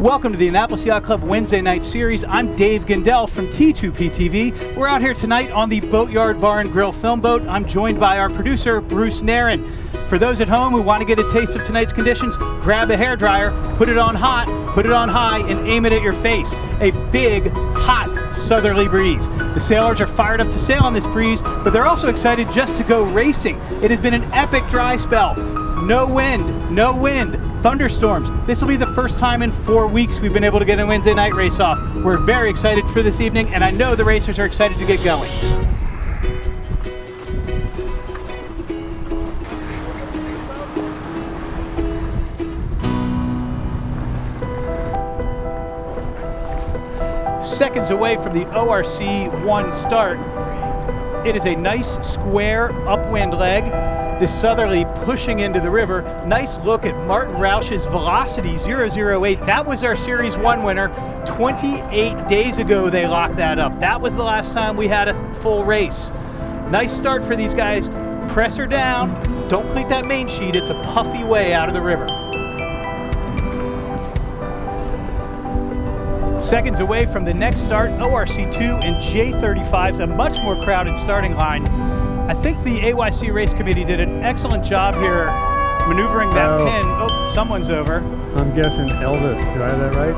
Welcome to the Annapolis Yacht Club Wednesday night series. I'm Dave Gindel from T2PTV. We're out here tonight on the Boatyard Bar and Grill film boat. I'm joined by our producer, Bruce Nairn. For those at home who want to get a taste of tonight's conditions, grab a hairdryer, put it on hot, put it on high, and aim it at your face. A big, hot southerly breeze. The sailors are fired up to sail on this breeze, but they're also excited just to go racing. It has been an epic dry spell. No wind, thunderstorms. This will be the first time in 4 weeks we've been able to get a Wednesday night race off. We're very excited for this evening, and I know the racers are excited to get going. Seconds away from the ORC 1 start. It is a nice square upwind leg. This southerly pushing into the river. Nice look at Martin Roush's Velocity 008. That was our Series 1 winner. 28 days ago they locked that up. That was the last time we had a full race. Nice start for these guys. Press her down. Don't cleat that main sheet. It's a puffy way out of the river. Seconds away from the next start, ORC2 and J35 is a much more crowded starting line. I think the AYC race committee did an excellent job here maneuvering that pin. Oh, someone's over. I'm guessing Elvis. Did I have that right?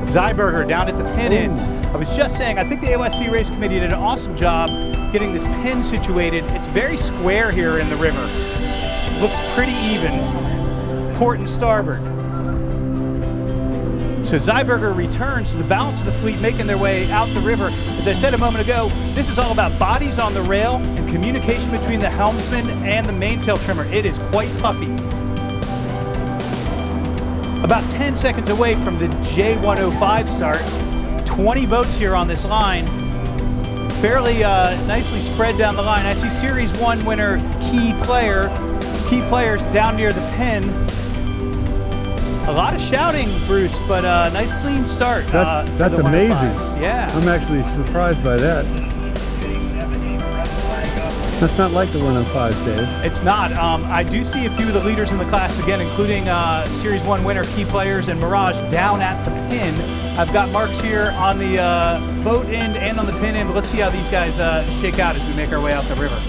Zyberger down at the pin end. I was just saying, I think the AYC race committee did an awesome job getting this pin situated. It's very square here in the river. Looks pretty even. Port and starboard. So Zyberger returns to the balance of the fleet making their way out the river. As I said a moment ago, this is all about bodies on the rail and communication between the helmsman and the mainsail trimmer. It is quite puffy. About 10 seconds away from the J105 start. 20 boats here on this line. Fairly nicely spread down the line. I see Series 1 winner key players down near the pin. A lot of shouting, Bruce, but a nice clean start. That's amazing. Yeah. I'm actually surprised by that. That's not like the 105, Dave. It's not. I do see a few of the leaders in the class again, including Series 1 winner Key Players and Mirage down at the pin. I've got marks here on the boat end and on the pin end, but let's see how these guys shake out as we make our way out the river.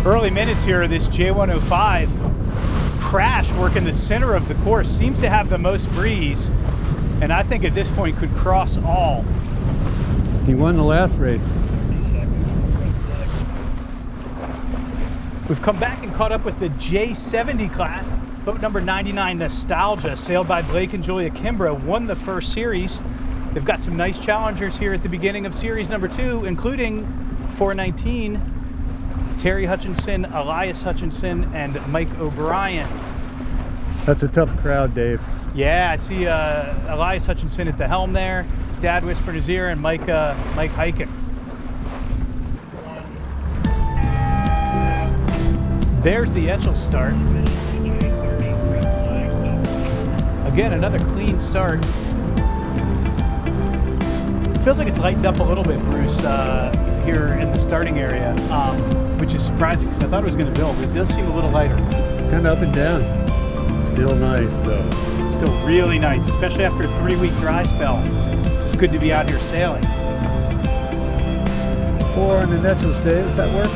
Early minutes here of this J105. Crash working the center of the course, seems to have the most breeze, and I think at this point could cross all. He won the last race. We've come back and caught up with the J70 class. Boat number 99, Nostalgia, sailed by Blake and Julia Kimbrough, won the first series. They've got some nice challengers here at the beginning of series number 2, including 419, Terry Hutchinson, Elias Hutchinson, and Mike O'Brien. That's a tough crowd, Dave. Yeah, I see Elias Hutchinson at the helm there. His dad whispered in his ear, and Mike Hyken. There's the Etchell start. Again, another clean start. It feels like it's lightened up a little bit, Bruce, here in the starting area, which is surprising because I thought it was going to build, but it does seem a little lighter. Kind of up and down. Still nice, though. Still really nice, especially after a 3-week dry spell. Just good to be out here sailing. 4 on the Netchels, Dave. Does that work?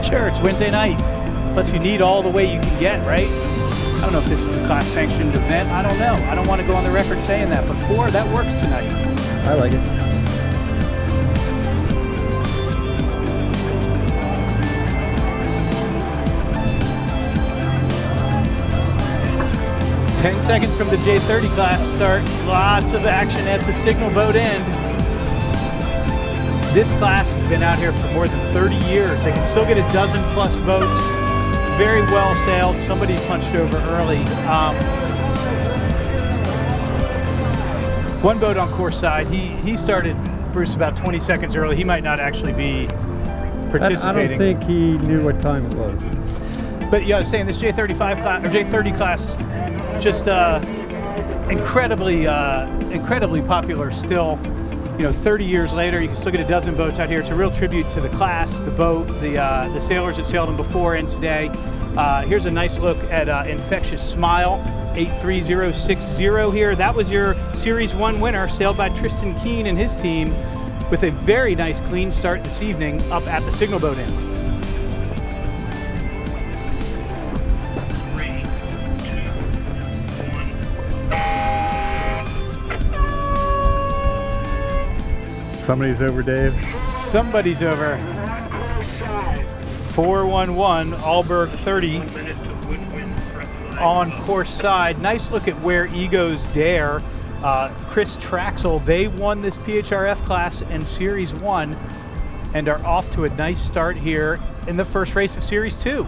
Sure, it's Wednesday night. Plus you need all the way you can get, right? I don't know if this is a class-sanctioned event. I don't know. I don't want to go on the record saying that, but 4, that works tonight. I like it. 10 seconds from the J30 class start. Lots of action at the signal boat end. This class has been out here for more than 30 years. They can still get a dozen plus boats. Very well sailed. Somebody punched over early. One boat on course side, he started, Bruce, about 20 seconds early. He might not actually be participating. I don't think he knew what time it was. But yeah, I was saying this J35 class or J30 class, just incredibly popular still. 30 years later, you can still get a dozen boats out here. It's a real tribute to the class, the boat, the sailors that sailed them before and today. Here's a nice look at Infectious Smile, 83060 here. That was your Series 1 winner, sailed by Tristan Keene and his team, with a very nice clean start this evening up at the Signal Boat Inn. 3, 2, 1. Somebody's over, Dave. Somebody's over. 411 Alberg 30 on course side. Nice look at where Egos Dare, Chris Traxel, they won this PHRF class in Series 1 and are off to a nice start here in the first race of Series 2.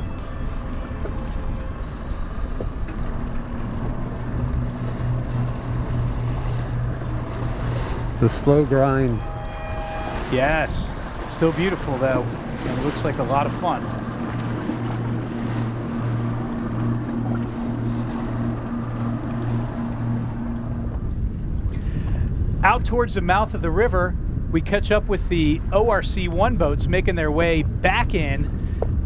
The slow grind. Yes, still beautiful though, and it looks like a lot of fun. Out towards the mouth of the river, we catch up with the ORC 1 boats making their way back in.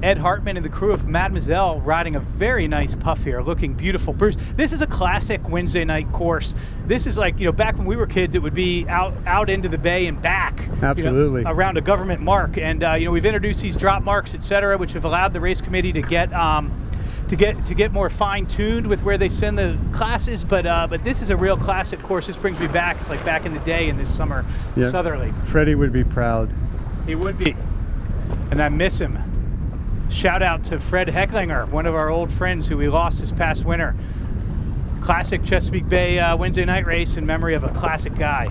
Ed Hartman and the crew of Mademoiselle riding a very nice puff here, looking beautiful. Bruce, this is a classic Wednesday night course. This is like, back when we were kids, it would be out into the bay and back. Absolutely. Around a government mark. And, we've introduced these drop marks, et cetera, which have allowed the race committee to get more fine-tuned with where they send the classes, but this is a real classic course. This brings me back. It's like back in the day in this summer, yeah. Southerly. Freddie would be proud. He would be, and I miss him. Shout out to Fred Hecklinger, one of our old friends who we lost this past winter. Classic Chesapeake Bay Wednesday night race in memory of a classic guy.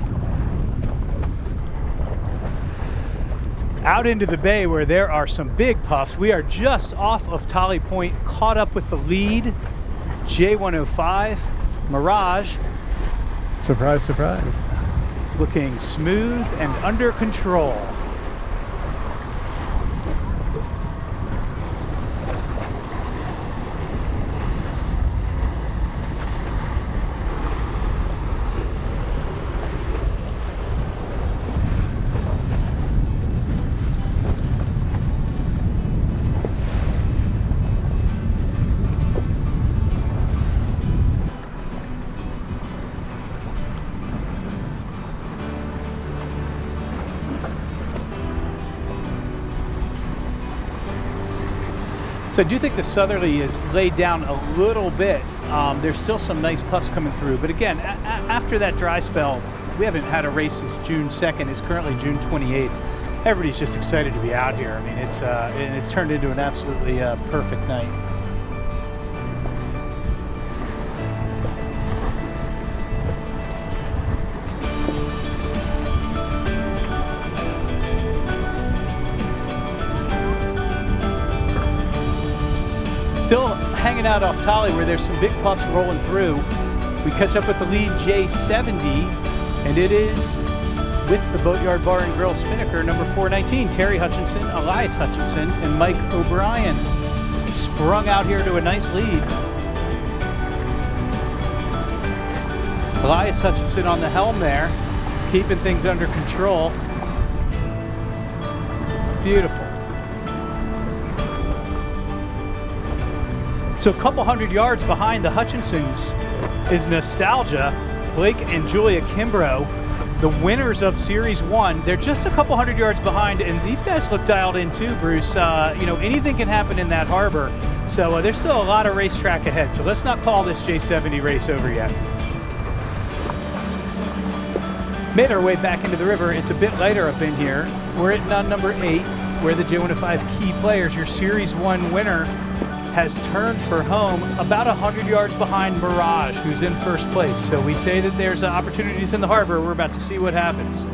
Out into the bay where there are some big puffs. We are just off of Tolly Point, caught up with the lead. J105, Mirage. Surprise, surprise. Looking smooth and under control. So I do think the Southerly is laid down a little bit. There's still some nice puffs coming through. But again, after that dry spell, we haven't had a race since June 2nd. It's currently June 28th. Everybody's just excited to be out here. I mean, it's turned into an absolutely perfect night. Still hanging out off Tolly where there's some big puffs rolling through. We catch up with the lead J70, and it is with the Boatyard Bar and Grill Spinnaker number 419, Terry Hutchinson, Elias Hutchinson, and Mike O'Brien. Sprung out here to a nice lead. Elias Hutchinson on the helm there, keeping things under control. Beautiful. So a couple hundred yards behind the Hutchinsons is Nostalgia, Blake and Julia Kimbrough, the winners of Series 1. They're just a couple hundred yards behind, and these guys look dialed in too, Bruce. Anything can happen in that harbor. So there's still a lot of racetrack ahead. So let's not call this J70 race over yet. Made our way back into the river. It's a bit lighter up in here. We're at nun number 8, where the J105 key players, your Series 1 winner, has turned for home about 100 yards behind Mirage, who's in first place. So we say that there's opportunities in the harbor. We're about to see what happens.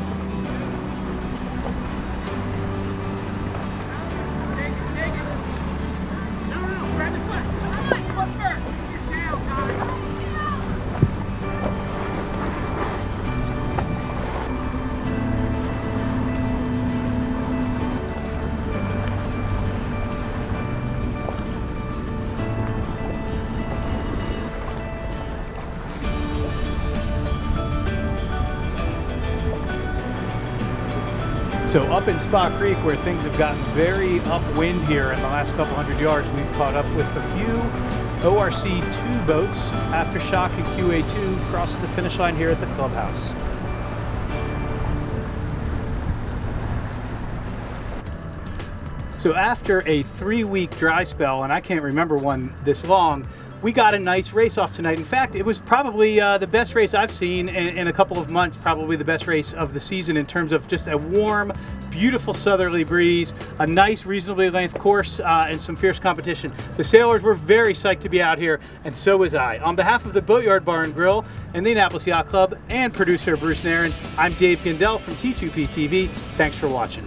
So up in Spa Creek, where things have gotten very upwind here in the last couple hundred yards, we've caught up with a few ORC 2 boats. Aftershock and QA2 crossing the finish line here at the clubhouse. So after a 3-week dry spell, and I can't remember one this long, we got a nice race off tonight. In fact, it was probably the best race I've seen in a couple of months, probably the best race of the season in terms of just a warm, beautiful southerly breeze, a nice, reasonably length course, and some fierce competition. The sailors were very psyched to be out here, and so was I. On behalf of the Boatyard Bar and Grill and the Annapolis Yacht Club and producer Bruce Nairn, I'm Dave Gindel from T2P TV. Thanks for watching.